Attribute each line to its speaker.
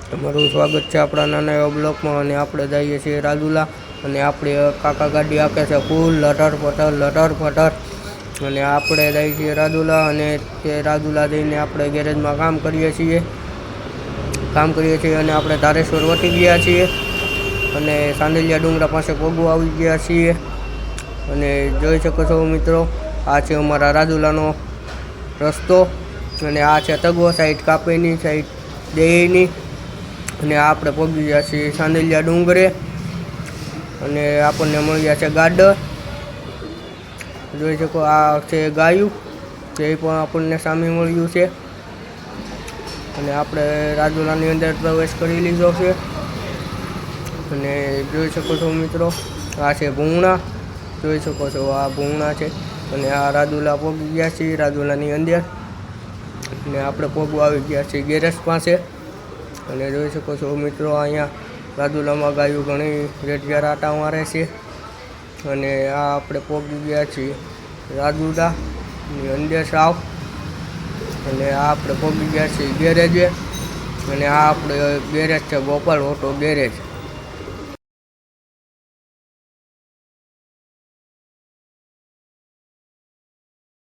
Speaker 1: તમારું સ્વાગત છે આપણા નાના એવા બ્લોકમાં। અને આપણે જઈએ છીએ રાજુલા, અને આપણે કાકા ગાડી આપે છે ફૂલ લટર પટર। અને આપણે જઈએ છીએ રાજુલા, અને તે રાજુલા જઈને આપણે ગેરેજમાં કામ કરીએ છીએ અને આપણે ધારેશ્વર વટી ગયા છીએ, અને સાંદલિયા ડુંગરા પાસે પગું આવી ગયા છીએ। અને જોઈ શકો છો મિત્રો, આ છે અમારા રાજુલાનો રસ્તો, અને આ છે તગવો સાઈડ, કાપેની સાઈડ, દેહીની। અને આપણે પગી ગયા છીએ સાંદલિયા ડુંગરે, અને આપણને મળ્યા છે ગાડર। જોઈ શકો, આ છે ગાયું, તે પણ આપણને સામે મળ્યું છે। અને આપણે રાજુલાની અંદર પ્રવેશ કરી લીધો છે, અને જોઈ શકો છો મિત્રો, આ છે ભૂંગણા। જોઈ શકો છો આ ભૂંગણા છે, અને આ રાજુલા પગી ગયા છીએ રાજુલાની અંદર, અને આપણે પગું આવી ગયા છીએ ગેરેજ પાસે। અને જોઈ શકો છો મિત્રો, અહીંયા રાજુલામાં ગાયું ઘણી રેડિયા આટા મારે છે, અને આ આપણે પહોંચી ગયા છીએ રાજુલાની અંદર સાવ, અને આ આપણે પહોંચી ગયા છીએ ગેરેજે, અને આ આપણે ગેરેજ છે ગોપાલ ઓટો ગેરેજ।